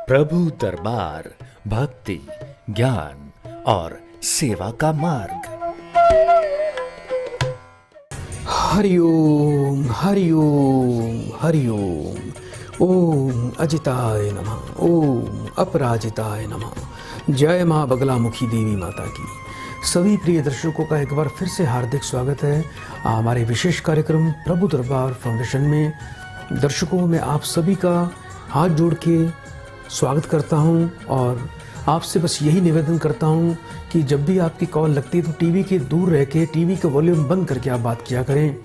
प्रभु दरबार भक्ति, ज्ञान और सेवा का मार्ग। हरिओम हरिओम हरिओम। ओम अजिताय नमः, ओम अपराजिताय नमः। जय माँ बगलामुखी देवी माता की। सभी प्रिय दर्शकों का एक बार फिर से हार्दिक स्वागत है हमारे विशेष कार्यक्रम प्रभु दरबार फाउंडेशन में। दर्शकों, मैं आप सभी का हाथ जोड़ के स्वागत करता हूं और आपसे बस यही निवेदन करता हूं कि जब भी आपकी कॉल लगती है तो टीवी के दूर रह के टीवी का वॉल्यूम बंद करके आप बात किया करें,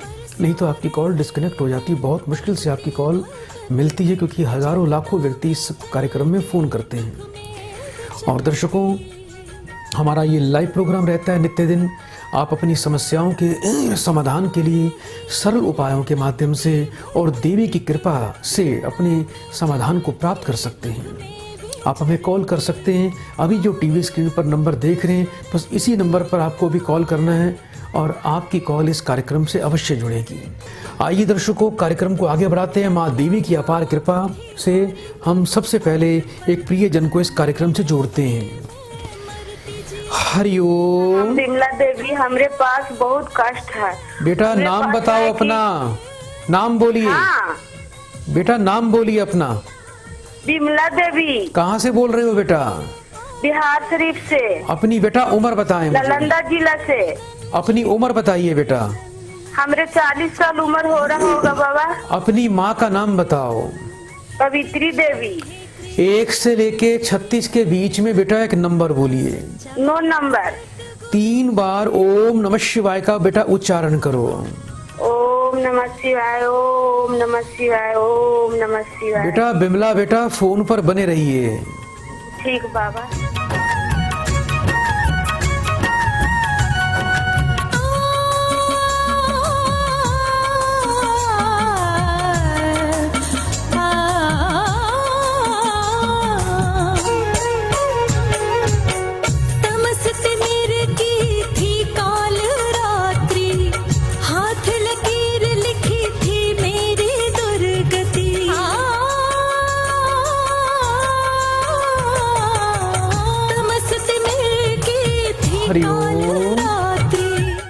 नहीं तो आपकी कॉल डिस्कनेक्ट हो जाती है। बहुत मुश्किल से आपकी कॉल मिलती है क्योंकि हज़ारों लाखों व्यक्ति इस कार्यक्रम में फ़ोन करते हैं। और दर्शकों, हमारा ये लाइव प्रोग्राम रहता है नित्य दिन। आप अपनी समस्याओं के समाधान के लिए सरल उपायों के माध्यम से और देवी की कृपा से अपने समाधान को प्राप्त कर सकते हैं। आप हमें कॉल कर सकते हैं। अभी जो टीवी स्क्रीन पर नंबर देख रहे हैं, बस इसी नंबर पर आपको भी कॉल करना है और आपकी कॉल इस कार्यक्रम से अवश्य जुड़ेगी। आइए दर्शकों, कार्यक्रम को आगे बढ़ाते हैं। माँ देवी की अपार कृपा से हम सबसे पहले एक प्रियजन को इस कार्यक्रम से जोड़ते हैं। हरिओम। बिमला देवी, हमरे पास बहुत कष्ट है। बेटा नाम बताओ अपना, नाम बोलिए। हाँ। बेटा नाम बोलिए अपना। बिमला देवी। कहाँ से बोल रहे हो बेटा? बिहार शरीफ से। अपनी बेटा उम्र बताएं मुझे। नालंदा जिला से। अपनी उम्र बताइए बेटा। हमरे 40 साल उम्र हो रहा होगा बाबा। अपनी माँ का नाम बताओ। कवित्री देवी। 1 से लेके 36 के बीच में बेटा एक नंबर बोलिए। 9 नंबर। 3 बार ओम नमः शिवाय का बेटा उच्चारण करो। ओम नमः शिवाय, ओम नमः शिवाय, ओम नमः शिवाय। बेटा बिमला, बेटा फोन पर बने रहिए। ठीक बाबा।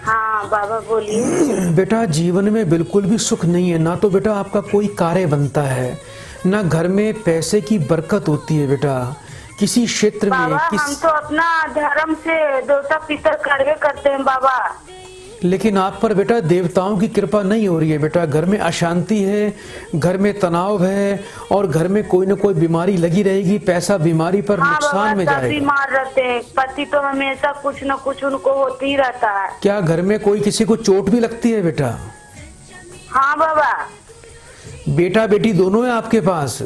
हाँ बाबा बोलिए। बेटा जीवन में बिल्कुल भी सुख नहीं है। ना तो बेटा आपका कोई कार्य बनता है, ना घर में पैसे की बरकत होती है। बेटा किसी क्षेत्र में बाबा हम तो अपना धर्म से देवता पितर करवे करते हैं बाबा, लेकिन आप पर बेटा देवताओं की कृपा नहीं हो रही है। बेटा घर में अशांति है, घर में तनाव है और घर में कोई न कोई बीमारी लगी रहेगी। पैसा बीमारी पर नुकसान में जाएगा। बीमार रहते हैं, पति तो हमेशा कुछ न कुछ उनको होती ही रहता है। क्या घर में कोई किसी को चोट भी लगती है बेटा? हाँ बाबा। बेटा बेटी दोनों है आपके पास?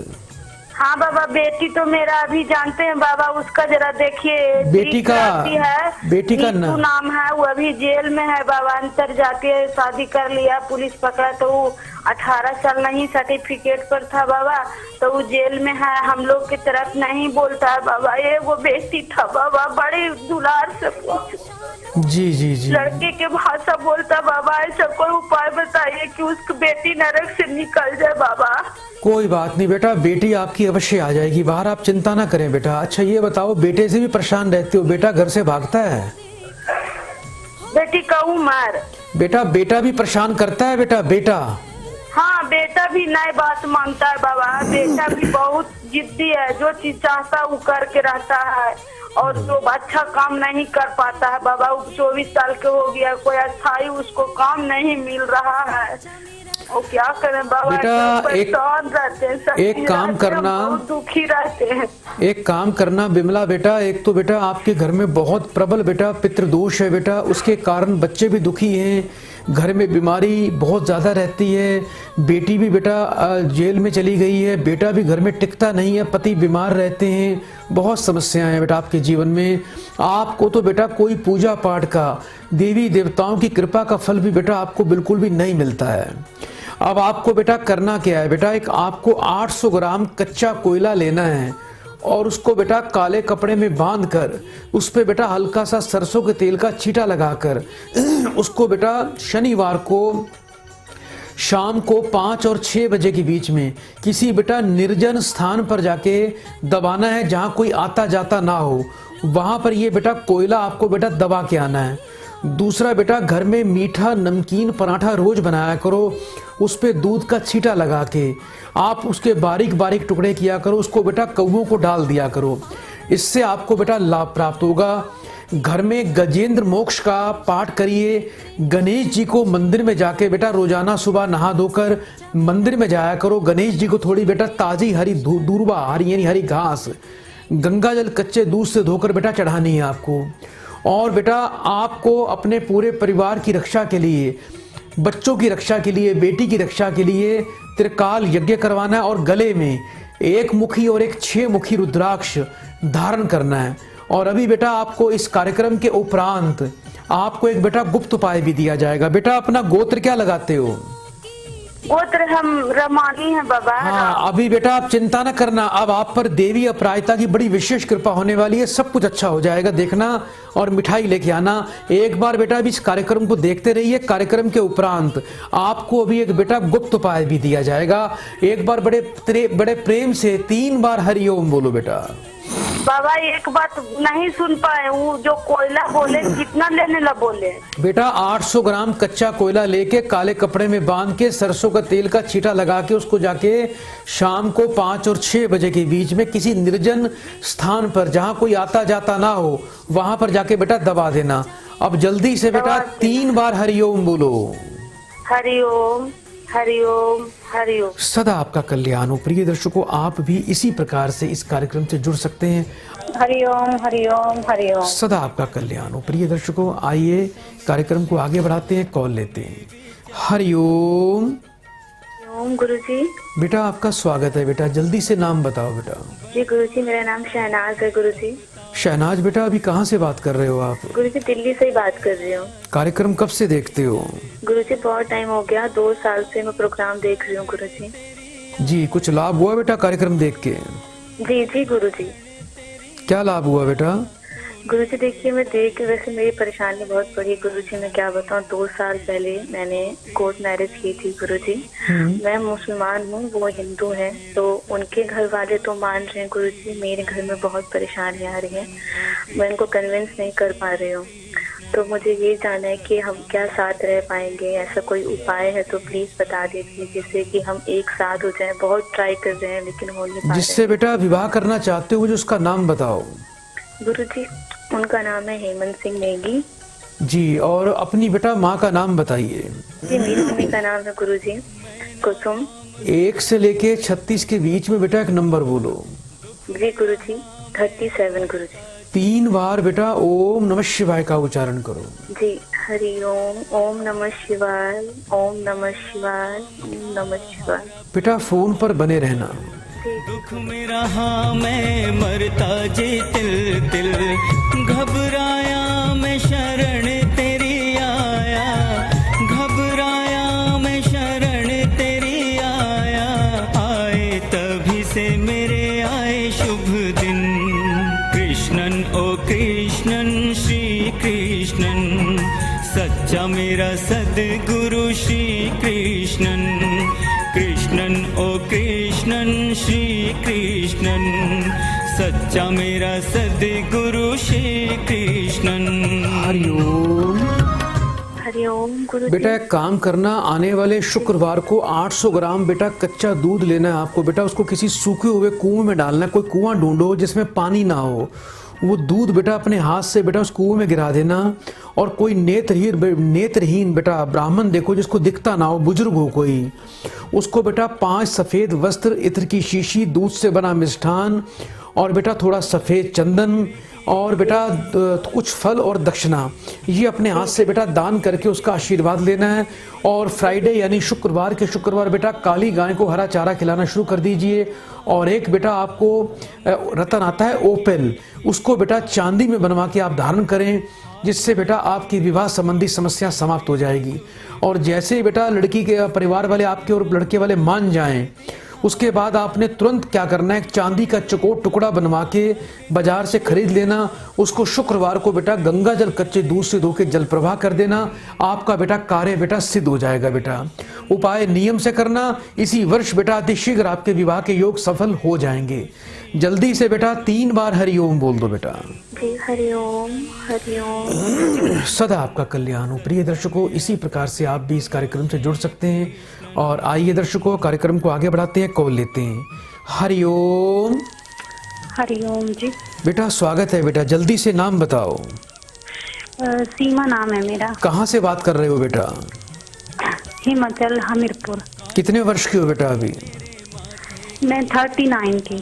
हाँ बाबा, बेटी तो मेरा अभी जानते हैं बाबा, उसका जरा देखिए। बेटी का नाम है, वो अभी जेल में है बाबा। अंतर जाके शादी कर लिया, पुलिस पकड़ा तो वो 18 साल नहीं सर्टिफिकेट पर था बाबा, तो वो जेल में है। हम लोग की तरफ नहीं बोलता है बाबा। ये वो बेटी था बाबा, बड़ी दुलार से जी जी जी लड़के के भाषा बोलता बाबा। ऐसा कोई उपाय बताइए कि उसकी बेटी नरक से निकल जाए बाबा। कोई बात नहीं बेटा, बेटी आपकी अवश्य आ जाएगी बाहर, आप चिंता ना करें बेटा। अच्छा ये बताओ, बेटे से भी परेशान रहते हो? बेटा घर से भागता है? बेटी का उम्र। बेटा भी परेशान करता है बेटा? बेटा हाँ, बेटा भी नई बात मानता है बाबा। बेटा भी बहुत जिद्दी है, जो चीज चाहता है वो करके रहता है और जो अच्छा काम नहीं कर पाता है बाबा। वो 24 साल के हो गया, कोई अस्थायी उसको काम नहीं मिल रहा है। और क्या करें बाबा, बेटा एक काम करना, दुखी रहते हैं। एक काम करना बिमला बेटा, एक तो बेटा आपके घर में बहुत प्रबल बेटा पितृदोष है बेटा, उसके कारण बच्चे भी दुखी हैं, घर में बीमारी बहुत ज़्यादा रहती है। बेटी भी बेटा जेल में चली गई है, बेटा भी घर में टिकता नहीं है, पति बीमार रहते हैं, बहुत समस्याएं हैं बेटा आपके जीवन में। आपको तो बेटा कोई पूजा पाठ का, देवी देवताओं की कृपा का फल भी बेटा आपको बिल्कुल भी नहीं मिलता है। अब आपको बेटा करना क्या है बेटा, एक आपको 800 ग्राम कच्चा कोयला लेना है और उसको बेटा काले कपड़े में बांध कर उस पे बेटा हल्का सा सरसों के तेल का छींटा लगाकर उसको बेटा शनिवार को शाम को 5 और 6 बजे के बीच में किसी बेटा निर्जन स्थान पर जाके दबाना है, जहाँ कोई आता जाता ना हो। वहाँ पर ये बेटा कोयला आपको बेटा दबा के आना है। दूसरा बेटा, घर में मीठा नमकीन पराठा रोज बनाया करो, उस पे दूध का छींटा लगा के आप उसके बारीक बारीक टुकड़े किया करो, उसको बेटा कौवों को डाल दिया करो। इससे आपको बेटा लाभ प्राप्त होगा। घर में गजेंद्र मोक्ष का पाठ करिए। गणेश जी को मंदिर में जाके बेटा रोजाना सुबह नहा धोकर मंदिर में जाया करो। गणेश जी को थोड़ी बेटा ताजी हरी दूर्वा, हरी यानी हरी घास, गंगा जल कच्चे दूध से धोकर बेटा चढ़ानी है आपको। और बेटा आपको अपने पूरे परिवार की रक्षा के लिए, बच्चों की रक्षा के लिए, बेटी की रक्षा के लिए त्रिकाल यज्ञ करवाना है और गले में 1 मुखी और 1 6 मुखी रुद्राक्ष धारण करना है। और अभी बेटा आपको इस कार्यक्रम के उपरांत आपको एक बेटा गुप्त उपाय भी दिया जाएगा। बेटा अपना गोत्र क्या लगाते हो? गोत्र हम रमानी है बाबा। हाँ, अभी बेटा आप चिंता न करना, अब आप पर देवी अपराजिता की बड़ी विशेष कृपा होने वाली है। सब कुछ अच्छा हो जाएगा, देखना और मिठाई लेके आना। एक बार बेटा अभी इस कार्यक्रम को देखते रहिए। कार्यक्रम के उपरांत आपको अभी एक बेटा गुप्त उपाय भी दिया जाएगा। एक बार बड़े प्रेम से 3 बार हरिओम बोलो बेटा। बाबा एक बात नहीं सुन पाए, वो जो कोयला बोले कितना लेने ला बोले? बेटा 800 ग्राम कच्चा कोयला लेके काले कपड़े में बांध के सरसों का तेल का छींटा लगा के उसको जाके शाम को 5 और 6 बजे के बीच में किसी निर्जन स्थान पर जहां कोई आता जाता ना हो, वहां पर जाके बेटा दबा देना। अब जल्दी से बेटा 3 बार हरिओम बोलो। हरिओम हरिओम हरिओम। सदा आपका कल्याण हो। प्रिय दर्शकों, आप भी इसी प्रकार से इस कार्यक्रम से जुड़ सकते हैं। हरिओम हरिओम हरिओम। सदा आपका कल्याण हो। प्रिय दर्शकों, आइए कार्यक्रम को आगे बढ़ाते हैं, कॉल लेते हैं। हरिओम। ओम गुरुजी। बेटा आपका स्वागत है। बेटा जल्दी से नाम बताओ बेटा। जी गुरुजी, मेरा नाम शहनाज है गुरुजी। शहनाज बेटा अभी कहाँ से बात कर रहे हो आप? गुरुजी दिल्ली से ही बात कर रही हूँ। कार्यक्रम कब से देखते हो? गुरुजी बहुत टाइम हो गया, 2 साल से मैं प्रोग्राम देख रही हूँ गुरुजी। जी, कुछ लाभ हुआ बेटा कार्यक्रम देख के? जी जी गुरुजी। क्या लाभ हुआ बेटा? गुरुजी देखिए, मैं देख के वैसे मेरी परेशानी बहुत बड़ी गुरुजी, मैं क्या बताऊँ। 2 साल पहले मैंने कोर्ट मैरिज की थी गुरुजी। मैं मुसलमान हूँ, वो हिंदू हैं, तो उनके घर वाले तो मान रहे हैं गुरुजी। मेरे घर में बहुत परेशानी आ रही है, मैं उनको कन्विंस नहीं कर पा रही हूँ। तो मुझे ये जानना है कि हम क्या साथ रह पाएंगे, ऐसा कोई उपाय है तो प्लीज बता दीजिए, जिससे कि हम एक साथ हो जाएं। बहुत ट्राई कर रहे हैं लेकिन हो नहीं पा रहे। जिससे बेटा विवाह करना चाहते हो, मुझे उसका नाम बताओ। गुरुजी उनका नाम है हेमंत सिंह नेगी। जी, और अपनी बेटा माँ का नाम बताइए। जी मेरी मम्मी का नाम है गुरुजी कुसुम। 1 से लेके 36 के बीच में बेटा एक नंबर बोलो। जी गुरुजी 37 गुरुजी। 3 बार बेटा ओम नमः शिवाय का उच्चारण करो। जी हरि ओम, ओम नमः शिवाय, ओम नमः शिवाय, ओम नमः शिवाय। बेटा फोन पर बने रहना। दुख में रहा मैं मरता जी तिल तिल, घबराया मैं शरण तेरी आया, घबराया मैं शरण तेरी आया, आए तभी से मेरे आए शुभ दिन। कृष्णन ओ कृष्णन श्री कृष्णन, सच्चा मेरा सद्गुरु श्री कृष्णन। कृष्णन ओ कृष्णन श्री कृष्णन, सच्चा मेरा सद्गुरु श्री कृष्णन। हरिओम। हरिओम गुरु। बेटा एक काम करना, आने वाले शुक्रवार को 800 ग्राम बेटा कच्चा दूध लेना है आपको। बेटा उसको किसी सूखे हुए कुएं में डालना है। कोई कुआं ढूंढो जिसमें पानी ना हो। वो दूध बेटा अपने हाथ से बेटा उस कुएं में गिरा देना। और कोई नेत्रहीन बेटा ब्राह्मण देखो, जिसको दिखता ना हो, बुजुर्ग हो कोई, उसको बेटा 5 सफेद वस्त्र, इत्र की शीशी, दूध से बना मिष्ठान और बेटा थोड़ा सफेद चंदन और बेटा कुछ फल और दक्षिणा, ये अपने हाथ से बेटा दान करके उसका आशीर्वाद लेना है। और फ्राइडे यानी शुक्रवार के शुक्रवार बेटा काली गाय को हरा चारा खिलाना शुरू कर दीजिए। और एक बेटा आपको रतन आता है ओपेल, उसको बेटा चांदी में बनवा के आप धारण करें, जिससे बेटा आपकी विवाह संबंधी समस्या समाप्त हो जाएगी। और जैसे ही बेटा लड़की के परिवार वाले आपके और लड़के वाले मान जाएं, उसके बाद आपने तुरंत क्या करना है, एक चांदी का चकोर टुकड़ा बनवा के बाजार से खरीद लेना। उसको शुक्रवार को बेटा गंगा जल कच्चे दूध से धो के जल प्रवाह कर देना। आपका बेटा कार्य बेटा सिद्ध हो जाएगा। बेटा उपाय नियम से करना, इसी वर्ष बेटा अतिशीघ्र आपके विवाह के योग सफल हो जाएंगे। जल्दी से बेटा 3 बार हरिओम बोल दो बेटा। जी हरिओम हरिओम। सदा आपका कल्याण हो। प्रिय दर्शकों, इसी प्रकार से आप भी इस कार्यक्रम से जुड़ सकते हैं। और आइए दर्शकों, कार्यक्रम को आगे बढ़ाते हैं, कॉल लेते हैं। हरिओम। हरिओम जी। बेटा स्वागत है बेटा, जल्दी से नाम बताओ। सीमा नाम है मेरा। कहाँ से बात कर रहे हो बेटा? हिमाचल हमीरपुर। कितने वर्ष की हो बेटा अभी? मैं 39 की।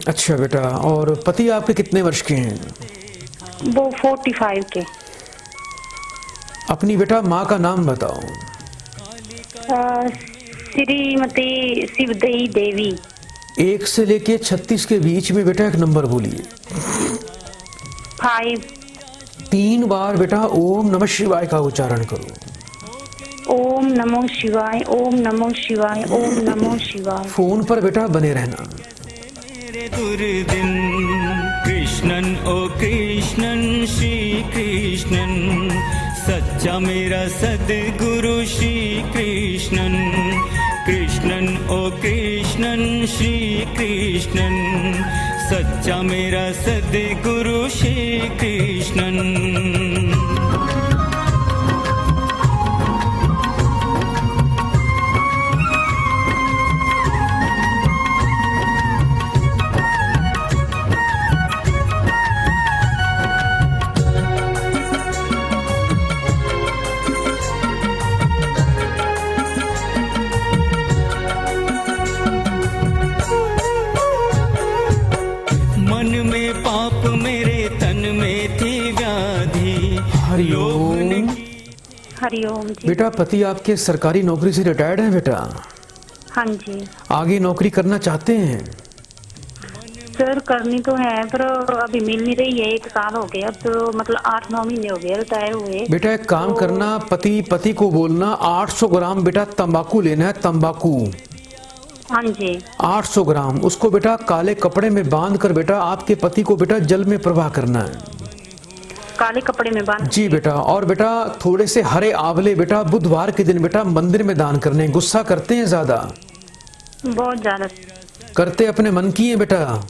अच्छा बेटा, और पति आपके कितने वर्ष के हैं? वो 45 के। अपनी बेटा माँ का नाम बताओ। श्रीमती शिवदयी देवी। 1 से लेके 36 के बीच में बेटा एक नंबर बोलिए। 5। 3 बार बेटा ओम नमः शिवाय का उच्चारण करो। ओम नमो शिवाय, ओम नमो शिवाय, ओम नमो शिवाय। फोन पर बेटा बने रहना। मेरे दुर्दिन कृष्णन ओ कृष्णन श्री कृष्णन, सच्चा मेरा सद्गुरु श्री कृष्णन। कृष्णन ओ कृष्णन श्री कृष्णन, सच्चा मेरा सद्गुरु श्री कृष्णन। हरिओम। हरिओम जी। बेटा पति आपके सरकारी नौकरी से रिटायर्ड हैं बेटा? हाँ जी। आगे नौकरी करना चाहते हैं? सर करनी तो है, पर अभी मिल नहीं रही है। 1 साल हो गया, तो मतलब 8-9 महीने हो गए रिटायर हुए। बेटा एक काम करना, पति को बोलना 800 ग्राम बेटा तंबाकू लेना है। तंबाकू, हाँ जी, 800 ग्राम। उसको बेटा काले कपड़े में बांध कर बेटा आपके पति को बेटा जल में प्रवाह करना है। काले कपड़े में बांध? जी बेटा। और बेटा थोड़े से हरे आंवले बेटा बुधवार के दिन बेटा मंदिर में दान करने। गुस्सा करते हैं ज्यादा? बहुत ज्यादा करते अपने मन की है बेटा?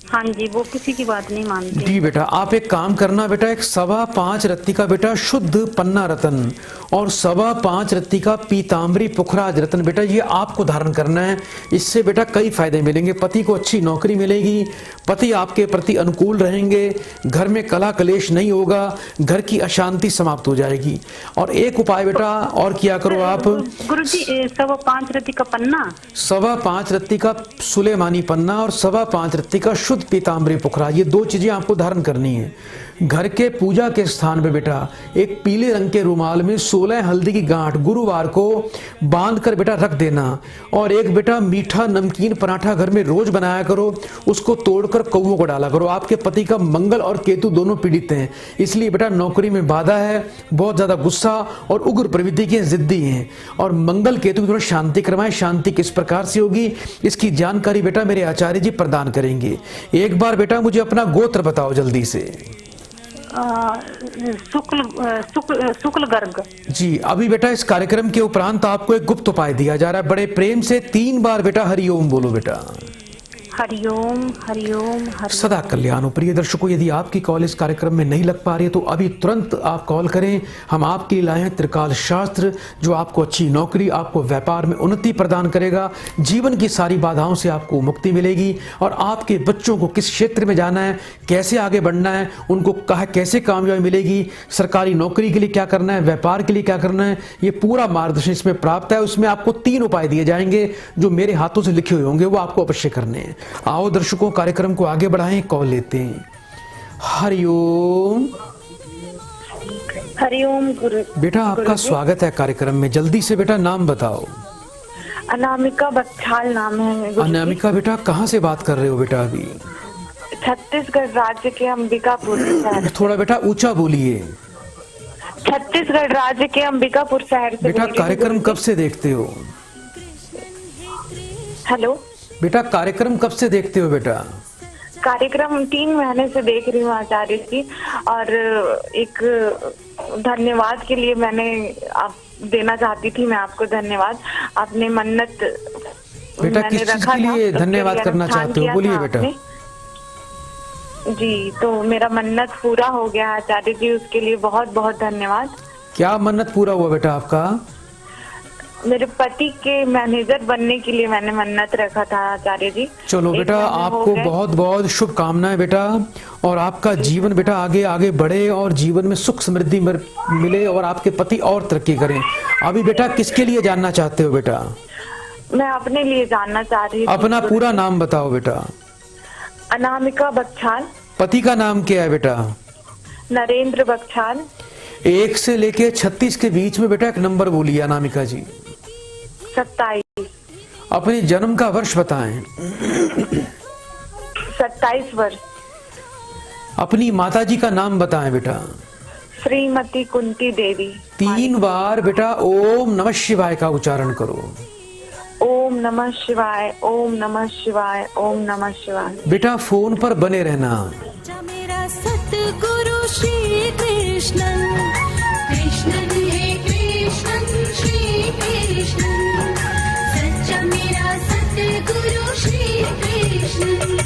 हाँ जी, वो किसी की बात नहीं मानते। जी बेटा, आप एक काम करना बेटा, एक 5.25 रत्ती का बेटा शुद्ध पन्ना रत्न और 5.25 रत्ती का पीताम्बरी पुखराज रत्न बेटा ये आपको धारण करना है। इससे बेटा कई फायदे मिलेंगे। पति को अच्छी नौकरी मिलेगी, पति आपके प्रति अनुकूल रहेंगे, घर में कला कलेश नहीं होगा, घर की अशांति समाप्त हो जाएगी। और एक उपाय बेटा और किया करो आप। गुरुजी 5.25 रत्ती का पन्ना, 5.25 रत्ती का सुलेमानी पन्ना और 5.25 रत्ती का शुद्ध पीताम्बरी पुखरा, ये 2 चीजें आपको धारण करनी है। घर के पूजा के स्थान पे बेटा एक पीले रंग के रुमाल में 16 हल्दी की गांठ गुरुवार को बांध कर बेटा रख देना। और एक बेटा मीठा नमकीन पराठा घर में रोज बनाया करो, उसको तोड़कर कौवों को डाला करो। आपके पति का मंगल और केतु दोनों पीड़ित हैं, इसलिए बेटा नौकरी में बाधा है, बहुत ज्यादा गुस्सा और उग्र प्रवृत्ति के जिद्दी हैं। और मंगल केतु की थोड़ा शांति करवाएं। शांति किस प्रकार से होगी इसकी जानकारी बेटा मेरे आचार्य जी प्रदान करेंगे। एक बार बेटा मुझे अपना गोत्र बताओ जल्दी से। शुक्ल गर्ग। जी, अभी बेटा इस कार्यक्रम के उपरांत आपको एक गुप्त उपाय दिया जा रहा है। बड़े प्रेम से 3 बार बेटा हरिओम बोलो बेटा। हरिओम हरिओम हरिओम। सदा कल्याण हो। प्रिय दर्शकों, यदि आपकी कॉल इस कार्यक्रम में नहीं लग पा रही है तो अभी तुरंत आप कॉल करें। हम आपके लिए लाए हैं त्रिकाल शास्त्र, जो आपको अच्छी नौकरी, आपको व्यापार में उन्नति प्रदान करेगा, जीवन की सारी बाधाओं से आपको मुक्ति मिलेगी। और आपके बच्चों को किस क्षेत्र में जाना है, कैसे आगे बढ़ना है, उनको कैसे कामयाबी मिलेगी, सरकारी नौकरी के लिए क्या करना है, व्यापार के लिए क्या करना है, ये पूरा मार्गदर्शन इसमें प्राप्त है। उसमें आपको 3 उपाय दिए जाएंगे जो मेरे हाथों से लिखे हुए होंगे, वो आपको अवश्य करने हैं। आओ दर्शकों, कार्यक्रम को आगे बढ़ाएं, कॉल लेते हैं। हरिओम। हरिओम गुरु। बेटा आपका स्वागत है कार्यक्रम में। जल्दी से बेटा नाम बताओ। अनामिका बच्छाल नाम है। अनामिका बेटा कहाँ से बात कर रहे हो बेटा अभी? छत्तीसगढ़ राज्य के अंबिकापुर शहर। थोड़ा बेटा ऊंचा बोलिए। छत्तीसगढ़ राज्य के अंबिकापुर शहर से। बेटा कार्यक्रम कब से देखते हो? हेलो। बेटा कार्यक्रम कब से देखते हो बेटा? कार्यक्रम 3 महीने से देख रही हूँ आचार्य जी, और एक धन्यवाद के लिए मैंने आप देना चाहती थी मैं आपको धन्यवाद। आपने मन्नत बेटा किस चीज के लिए धन्यवाद करना चाहते हो, बोलिए बेटा। जी, तो मेरा मन्नत पूरा हो गया आचार्य जी, उसके लिए बहुत बहुत धन्यवाद। क्या मन्नत पूरा हुआ बेटा आपका? मेरे पति के मैनेजर बनने के लिए मैंने मन्नत रखा था आचार्य जी। चलो बेटा आपको बहुत बहुत शुभकामनाएं बेटा, और आपका जीवन बेटा आगे आगे बढ़े और जीवन में सुख समृद्धि मिले और आपके पति और तरक्की करें। अभी बेटा किसके लिए जानना चाहते हो बेटा? मैं अपने लिए जानना चाह रही हूँ। अपना पूरा नाम बताओ बेटा। अनामिका बख्शाल। पति का नाम क्या है बेटा? नरेंद्र बख्शाल। 1 से लेके 36 के बीच में बेटा एक नंबर बोलिए अनामिका जी। 27। अपने जन्म का वर्ष बताएं। 27 वर्ष। अपनी माताजी का नाम बताएं बेटा। श्रीमती कुंती देवी। 3 बार बेटा ओम नमः शिवाय का उच्चारण करो। ओम नमः शिवाय, ओम नमः शिवाय, ओम नमः शिवाय। बेटा फोन पर बने रहना। मेरा सतगुरु श्री कृष्णन, कृष्णन हे कृष्णन श्री कृष्णन, सच्चा मेरा सतगुरु श्री कृष्णन।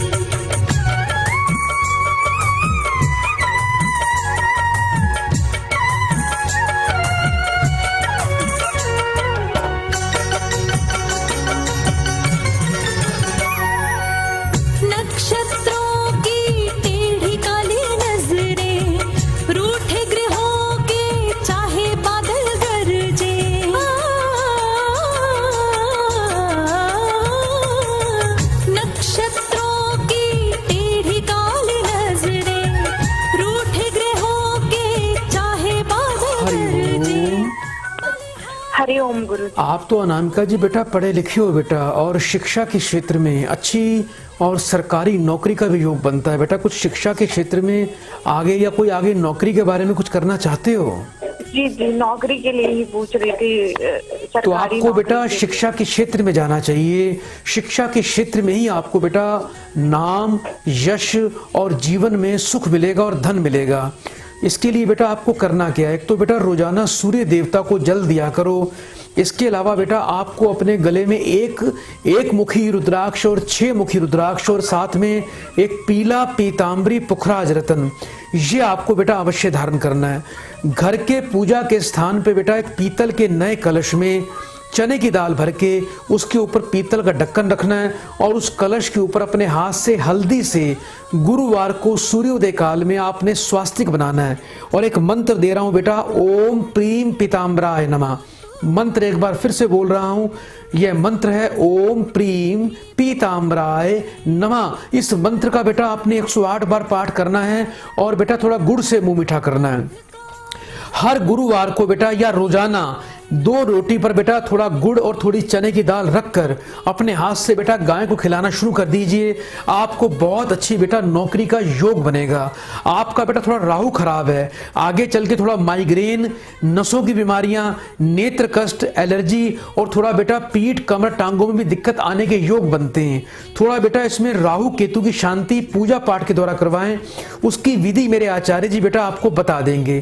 हरिओम गुरु। आप तो अनामिका जी बेटा पढ़े लिखे हो बेटा, और शिक्षा के क्षेत्र में अच्छी और सरकारी नौकरी का भी योग बनता है बेटा। कुछ शिक्षा के क्षेत्र में आगे या कोई आगे नौकरी के बारे में कुछ करना चाहते हो? जी जी, नौकरी के लिए ही पूछ रही थी। तो आपको बेटा शिक्षा के क्षेत्र में जाना चाहिए। शिक्षा के क्षेत्र में ही आपको बेटा नाम, यश और जीवन में सुख मिलेगा और धन मिलेगा। इसके लिए बेटा आपको करना क्या है? एक तो बेटा रोजाना सूर्य देवता को जल दिया करो। इसके अलावा बेटा आपको अपने गले में एक मुखी रुद्राक्ष और 6 मुखी रुद्राक्ष और साथ में एक पीला पीताम्बरी पुखराज रतन, ये आपको बेटा अवश्य धारण करना है। घर के पूजा के स्थान पे बेटा एक पीतल के नए कलश में चने की दाल भर के उसके ऊपर पीतल का ढक्कन रखना है, और उस कलश के ऊपर अपने हाथ से हल्दी से गुरुवार को सूर्योदय काल में आपने स्वास्तिक बनाना है। और एक मंत्र दे रहा हूं बेटा, ओम प्रीम पीताम्बराय नमः। मंत्र एक बार फिर से बोल रहा हूं, यह मंत्र है ओम प्रीम पीताम्बराय नमः। इस मंत्र का बेटा आपने 108 बार पाठ करना है, और बेटा थोड़ा गुड़ से मुंह मीठा करना है। हर गुरुवार को बेटा या रोजाना 2 रोटी पर बेटा थोड़ा गुड़ और थोड़ी चने की दाल रखकर अपने हाथ से बेटा गाय को खिलाना शुरू कर दीजिए। आपको बहुत अच्छी बेटा नौकरी का योग बनेगा। आपका बेटा थोड़ा राहु खराब है, आगे चल के थोड़ा माइग्रेन, नसों की बीमारियां, नेत्र कष्ट, एलर्जी और थोड़ा बेटा पीठ कमर टांगों में भी दिक्कत आने के योग बनते हैं। थोड़ा बेटा इसमें राहु केतु की शांति पूजा पाठ के द्वारा करवाएं। उसकी विधि मेरे आचार्य जी बेटा आपको बता देंगे।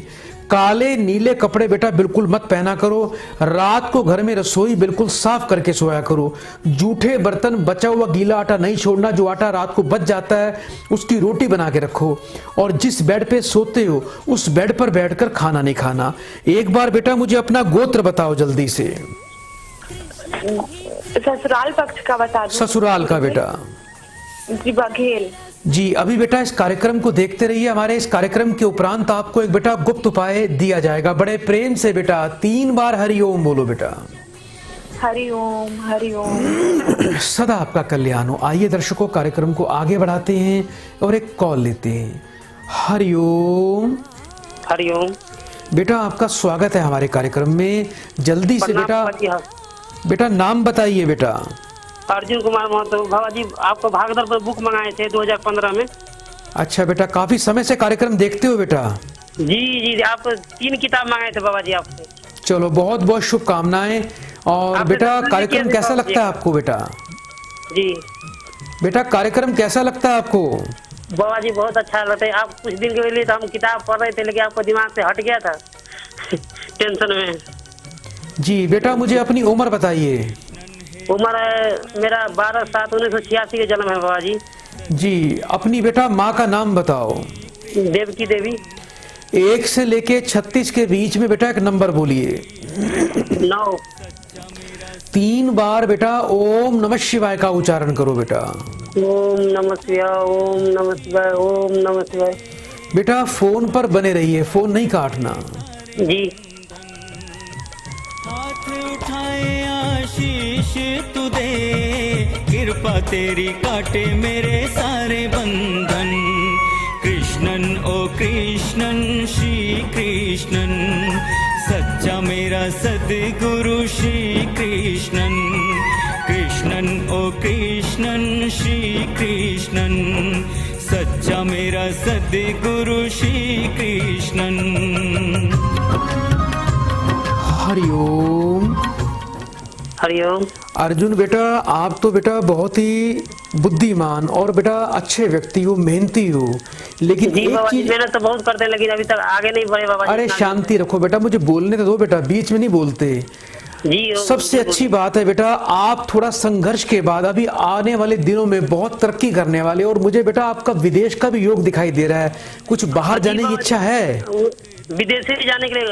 काले नीले कपड़े बेटा बिल्कुल मत पहना करो। रात को घर में रसोई बिल्कुल साफ करके सोया करो। जूठे बर्तन, बचा हुआ गीला आटा नहीं छोड़ना। जो आटा रात को बच जाता है उसकी रोटी बना के रखो, और जिस बेड पे सोते हो उस बेड पर बैठकर खाना नहीं खाना। एक बार बेटा मुझे अपना गोत्र बताओ जल्दी से। ससुराल पक्ष का बता दो। ससुराल का बेटा जी बघेल। जी अभी बेटा इस कार्यक्रम को देखते रहिए। हमारे इस कार्यक्रम के उपरांत आपको एक बेटा गुप्त उपाय दिया जाएगा। बड़े प्रेम से बेटा 3 बार हरिओम बोलो बेटा। हरिओम हरिओम। सदा आपका कल्याण हो। आइए दर्शकों कार्यक्रम को आगे बढ़ाते हैं और एक कॉल लेते हैं। हरिओम। हरिओम। बेटा आपका स्वागत है हमारे कार्यक्रम में। जल्दी से बेटा नाम बताइए बेटा। अर्जुन कुमार महतो। बाबा जी आपको भागदर पर बुक मंगाए थे 2015 में। अच्छा बेटा काफी समय से कार्यक्रम देखते हो बेटा? जी जी, आप 3 किताब मंगाए थे बाबा जी आपसे। चलो बहुत बहुत शुभकामनाएं। और बेटा कार्यक्रम कैसा लगता है आपको बेटा? जी बेटा कार्यक्रम कैसा लगता है आपको? बाबा जी बहुत अच्छा लगता है। आप कुछ दिन के लिए तो हम किताब पढ़ रहे थे, लेकिन आपको दिमाग से हट गया था टेंशन में। जी बेटा मुझे अपनी उम्र बताइए। उम्र है मेरा 12/7/1986 के जन्म है बाबा जी। जी अपनी बेटा माँ का नाम बताओ। देवकी देवी। 1 से लेके 36 के बीच में बेटा एक नंबर बोलिए। 9। 3 बार बेटा ओम नमः शिवाय का उच्चारण करो बेटा। ओम नमः शिवाय, ओम नमः शिवाय, ओम नमः शिवाय। बेटा फोन पर बने रहिए, फोन नहीं काटना। जी हाथ उठाए आशीष तू दे, कृपा तेरी काटे मेरे सारे बंधन। कृष्णन ओ कृष्णन श्री कृष्णन, सच्चा मेरा सद्गुरु श्री कृष्णन। कृष्णन ओ कृष्णन श्री कृष्णन, सच्चा मेरा सद्गुरु श्री कृष्णन। हरिओम। हरिओम। अर्जुन बेटा आप तो बेटा बहुत ही बुद्धिमान और बेटा अच्छे व्यक्ति हो, मेहनती हो, लेकिन जी एक बाबा जी चीज। मेहनत तो बहुत करते हैं, लेकिन अभी तक आगे नहीं बढ़े बाबा जी। अरे शांति रखो बेटा, मुझे बोलने तो दो बेटा, बीच में नहीं बोलते। जी सबसे अच्छी बात है बेटा आप थोड़ा संघर्ष के बाद अभी आने वाले दिनों में बहुत तरक्की करने वाले, और मुझे बेटा आपका विदेश का भी योग दिखाई दे रहा है। कुछ बाहर जाने की इच्छा है? विदेश से जाने के लिए,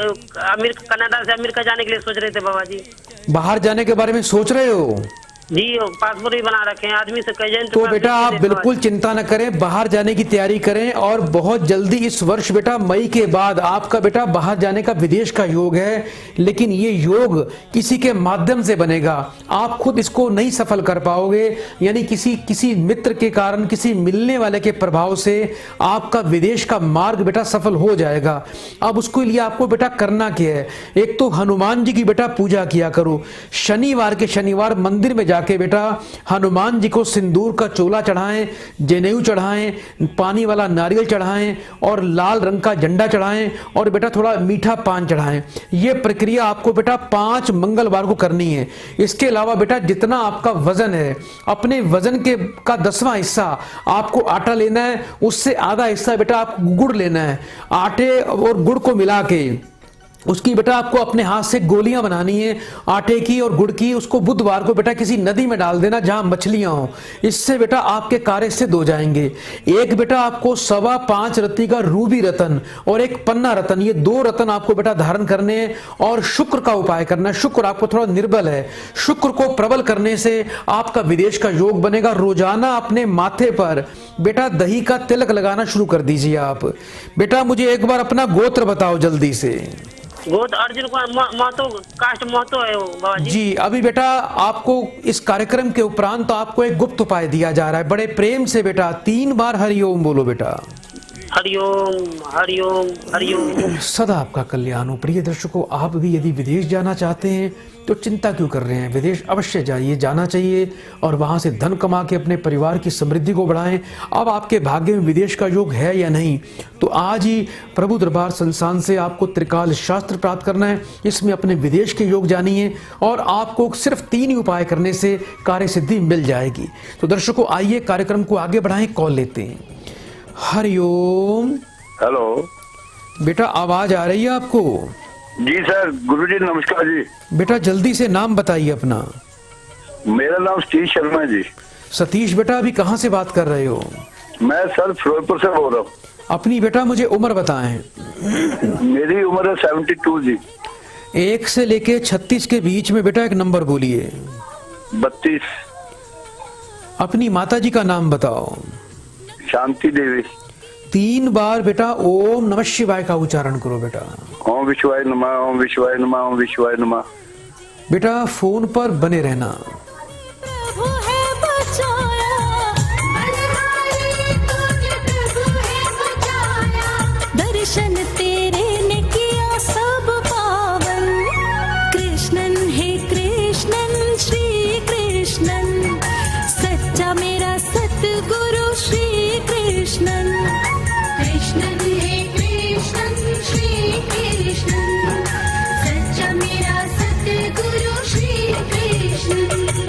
कनाडा से अमेरिका जाने के लिए सोच रहे थे बाबा जी। बाहर जाने के बारे में सोच रहे हो? जी पासपोर्ट भी बना रखे हैं, आदमी से कह जाए तो बेटा आप बिल्कुल चिंता न करें, बाहर जाने की तैयारी करें, और बहुत जल्दी इस वर्ष बेटा मई के बाद आपका बेटा बाहर जाने का विदेश का योग है। लेकिन ये योग किसी के माध्यम से बनेगा, आप खुद इसको नहीं सफल कर पाओगे, यानी किसी मित्र के कारण, किसी मिलने वाले के प्रभाव से आपका विदेश का मार्ग बेटा सफल हो जाएगा। अब उसके लिए आपको बेटा करना क्या है, एक तो हनुमान जी की बेटा पूजा किया करो। शनिवार के शनिवार मंदिर में जाके बेटा हनुमान जी को सिंदूर का चोला चढ़ाएं, जनेऊ चढ़ाएं, पानी वाला नारियल चढ़ाएं और लाल रंग का झंडा चढ़ाएं, और बेटा थोड़ा मीठा पान चढ़ाएं। ये प्रक्रिया आपको बेटा 5 मंगलवार को करनी है। इसके अलावा बेटा जितना आपका वजन है, अपने वजन का 10वां हिस्सा आपको आटा लेना है, उससे आधा हिस्सा बेटा आपको गुड़ लेना है। आटे और गुड़ को मिला के उसकी बेटा आपको अपने हाथ से गोलियां बनानी है आटे की और गुड़ की। उसको बुधवार को बेटा किसी नदी में डाल देना जहां मछलियां हो। इससे बेटा आपके कार्य सिद्ध हो जाएंगे। एक बेटा आपको 5.25 रत्ती का रूबी रतन और एक पन्ना रतन, ये 2 रतन आपको बेटा धारण करने हैं, और शुक्र का उपाय करना है। शुक्र आपको थोड़ा निर्बल है, शुक्र को प्रबल करने से आपका विदेश का योग बनेगा। रोजाना अपने माथे पर बेटा दही का तिलक लगाना शुरू कर दीजिए आप। बेटा मुझे एक बार अपना गोत्र बताओ जल्दी से। बहुत अर्जुन को महतो, कास्ट महतो है वो बाबा जी। जी अभी बेटा आपको इस कार्यक्रम के उपरांत तो आपको एक गुप्त उपाय दिया जा रहा है। बड़े प्रेम से बेटा 3 बार हरिओम बोलो बेटा। हरिओम हरिओम हरिओम। सदा आपका कल्याण हो। प्रिय दर्शकों, आप भी यदि विदेश जाना चाहते हैं तो चिंता क्यों कर रहे हैं, विदेश अवश्य जाइए, जाना चाहिए, और वहां से धन कमा के अपने परिवार की समृद्धि को बढ़ाएं। अब आपके भाग्य में विदेश का योग है या नहीं, तो आज ही प्रभु दरबार संस्थान से आपको त्रिकाल शास्त्र प्राप्त करना है। इसमें अपने विदेश के योग जानिए, और आपको सिर्फ 3 ही उपाय करने से कार्य सिद्धि मिल जाएगी। तो दर्शकों आइए कार्यक्रम को आगे बढ़ाएं, कॉल लेते हैं। हरिओम। हेलो बेटा आवाज आ रही है आपको? जी सर। गुरुजी नमस्कार जी। बेटा जल्दी से नाम बताइए अपना। मेरा नाम सतीश शर्मा है जी। सतीश बेटा अभी कहाँ से बात कर रहे हो? मैं सर फिरोजपुर से बोल रहा हूँ। अपनी बेटा मुझे उम्र बताएं। मेरी उम्र है 72 जी। 1 से लेके 36 के बीच में बेटा एक नंबर बोलिए। 32। अपनी माता जी का नाम बताओ। शांति देवी। 3 बार बेटा ओम नमः शिवाय का उच्चारण करो बेटा। ओम विश्वाय नमः, ओम विश्वाय नमः, ओम विश्वाय नमः। बेटा फोन पर बने रहना। प्रभु है बचाया, बलहारी तुझे प्रभु है बचाया। दर्शन तेरे ने किया सब पावन। कृष्णन है कृष्णन श्री कृष्णन, सच्चा मेरा सतगुरु श्री कृष्णन। कृष्णन है कृष्णन श्री कृष्णन, सच्चा मेरा सतगुरु श्री कृष्णन।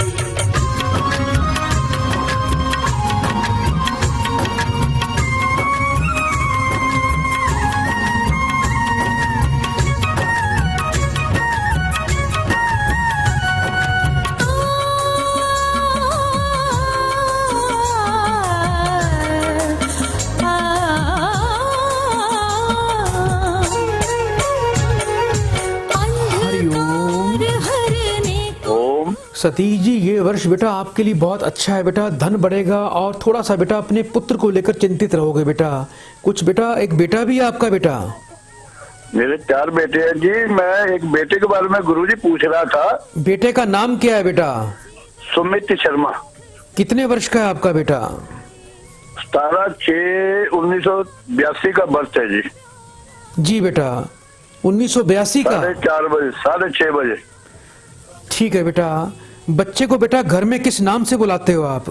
सतीश जी, ये वर्ष बेटा आपके लिए बहुत अच्छा है बेटा, धन बढ़ेगा और थोड़ा सा बेटा अपने पुत्र को लेकर चिंतित रहोगे बेटा। कुछ बेटा, एक बेटा भी है आपका बेटा? मेरे 4 बेटे हैं जी। मैं एक बेटे के बारे में गुरुजी पूछ रहा था। बेटे का नाम क्या है बेटा? सुमित शर्मा। कितने वर्ष का है आपका बेटा? 17/6/1982 का बर्थ है जी। जी बेटा, 1982 का? 4:30 बजे, 6:30 बजे। ठीक है बेटा। बच्चे को बेटा घर में किस नाम से बुलाते हो आप?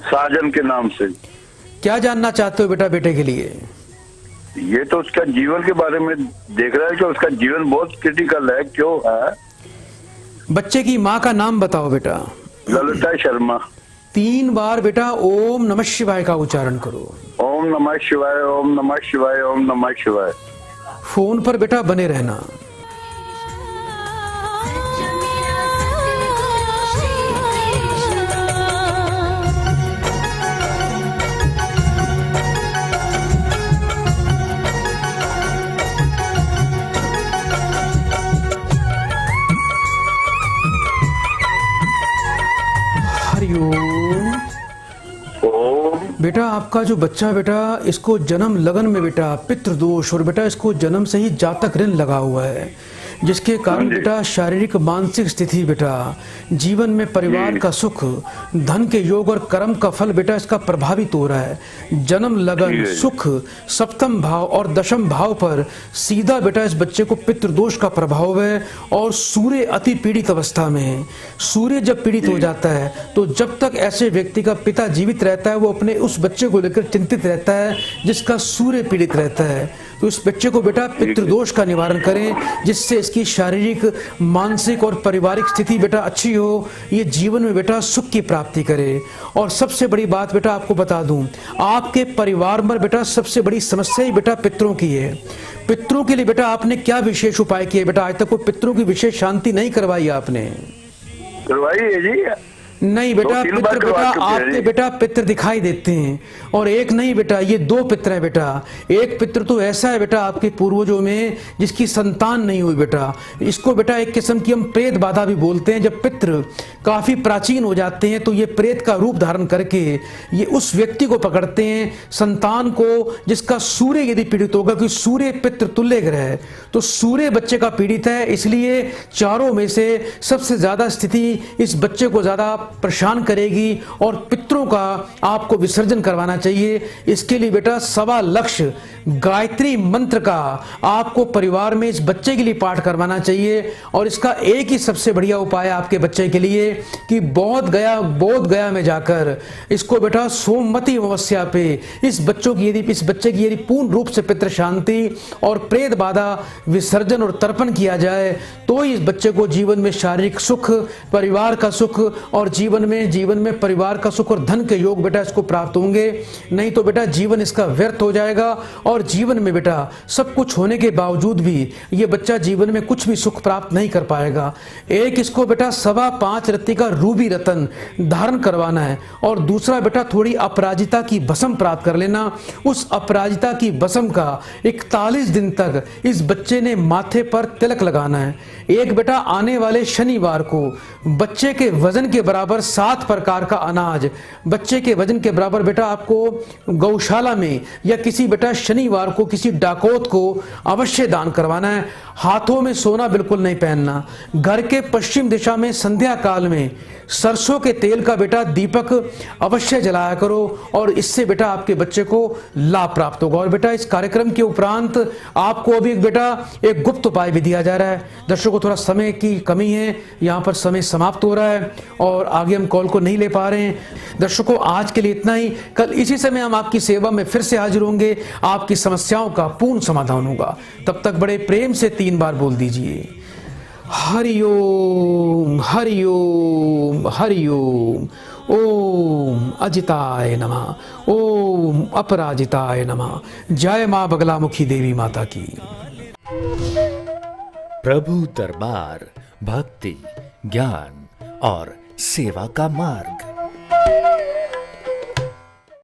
साजन के नाम से। क्या जानना चाहते हो बेटा बेटे के लिए? ये तो उसका जीवन के बारे में देख रहा है कि उसका जीवन बहुत क्रिटिकल है। क्यों है? बच्चे की माँ का नाम बताओ बेटा। ललिता शर्मा। 3 बार बेटा ओम नमः शिवाय का उच्चारण करो। ओम नमः शिवाय, ओम नमः शिवाय, ओम नमः शिवाय। फोन पर बेटा बने रहना। हरिओम। बेटा आपका जो बच्चा बेटा, इसको जन्म लगन में बेटा पितृदोष और बेटा इसको जन्म से ही जातक ऋण लगा हुआ है, जिसके कारण बेटा शारीरिक मानसिक स्थिति बेटा, जीवन में परिवार का सुख, धन के योग और कर्म का फल बेटा इसका प्रभावित हो रहा है। जन्म लगन, सुख, सप्तम भाव और दशम भाव पर सीधा बेटा इस बच्चे को पितृदोष का प्रभाव है। और सूर्य अति पीड़ित अवस्था में है। सूर्य जब पीड़ित हो जाता है तो जब तक ऐसे व्यक्ति का पिता जीवित रहता है वो अपने उस बच्चे को लेकर चिंतित रहता है जिसका सूर्य पीड़ित रहता है। तो इस बच्चे को बेटा पितृदोष का निवारण करें, जिससे इसकी शारीरिक, मानसिक और पारिवारिक स्थिति बेटा अच्छी हो, ये जीवन में बेटा सुख की प्राप्ति करे। और सबसे बड़ी बात बेटा आपको बता दूं, आपके परिवार में बेटा सबसे बड़ी समस्या ही बेटा पितरों की है। पितरों के लिए बेटा आपने क्या विशेष उपाय किए बेटा? आज तक कोई पितरों की विशेष शांति नहीं करवाई आपने? करवाई है जी। नहीं बेटा, 2-3 पितर बार बेटा करवा चुके आपके हैं। बेटा पितर दिखाई देते हैं, और एक नहीं बेटा, ये 2 पितर है बेटा। एक पितर तो ऐसा है बेटा आपके पूर्वजों में जिसकी संतान नहीं हुई बेटा। इसको बेटा एक किस्म की हम प्रेत बाधा भी बोलते हैं। जब पितर काफी प्राचीन हो जाते हैं तो ये प्रेत का रूप धारण करके ये उस व्यक्ति को पकड़ते हैं, संतान को, जिसका सूर्य यदि पीड़ित होगा, कि सूर्य पितृ तुल्य ग्रह है, तो सूर्य बच्चे का पीड़ित है। इसलिए चारों में से सबसे ज्यादा स्थिति इस बच्चे को ज्यादा परेशान करेगी और पितरों का आपको विसर्जन करवाना चाहिए। इसके लिए बेटा 1.25 लक्ष गायत्री मंत्र का आपको परिवार में इस बच्चे के लिए पाठ करवाना चाहिए। और इसका एक ही सबसे बढ़िया उपाय आपके बच्चे के लिए कि बोध गया में जाकर इसको बेटा सोमवती अमावस्या पे इस बच्चे की यदि पूर्ण रूप से पितृ शांति और प्रेत बाधा विसर्जन और तर्पण किया जाए तो इस बच्चे को जीवन में शारीरिक सुख, परिवार का सुख और जीवन में परिवार का सुख और धन के योग बेटा इसको प्राप्त होंगे। नहीं तो बेटा जीवन इसका व्यर्थ हो जाएगा और जीवन में बेटा सब कुछ होने के बावजूद भी ये बच्चा जीवन में कुछ भी सुख प्राप्त नहीं कर पाएगा। एक इसको बेटा 5.25 रत्ती का रूबी रतन धारण करवाना है और दूसरा बेटा थोड़ी अपराजिता की भस्म प्राप्त कर लेना। उस अपराजिता की भस्म का 41 दिन तक इस बच्चे ने माथे पर तिलक लगाना है। एक बेटा आने वाले शनिवार को बच्चे के वजन के बराबर 7 प्रकार का अनाज, बच्चे के वजन के बराबर बेटा आपको गौशाला में या किसी बेटा शनिवार को किसी डाकोत को अवश्य दान करवाना है। हाथों में सोना बिल्कुल नहीं पहनना। घर के पश्चिम दिशा में संध्या काल में सरसों के तेल का बेटा दीपक अवश्य जलाया करो और इससे बेटा आपके बच्चे को लाभ प्राप्त होगा। और बेटा इस कार्यक्रम के उपरांत आपको अभी एक गुप्त उपाय भी दिया जा रहा है। दर्शकों थोड़ा समय की कमी है, यहाँ पर समय समाप्त हो रहा है और आगे हम कॉल को नहीं ले पा रहे हैं। दर्शकों आज के लिए इतना ही। कल इसी समय हम आपकी सेवा में फिर से हाजिर होंगे, आपकी समस्याओं का पूर्ण समाधान होगा। तब तक बड़े प्रेम से 3 बार बोल दीजिए हरिओम हरिओम हरिओम। ओम अजिताय नमः, ओम अपराजिताय नमः। जय मां बगलामुखी देवी माता की। प्रभु दरबार भक्ति, ज्ञान और सेवा का मार्ग।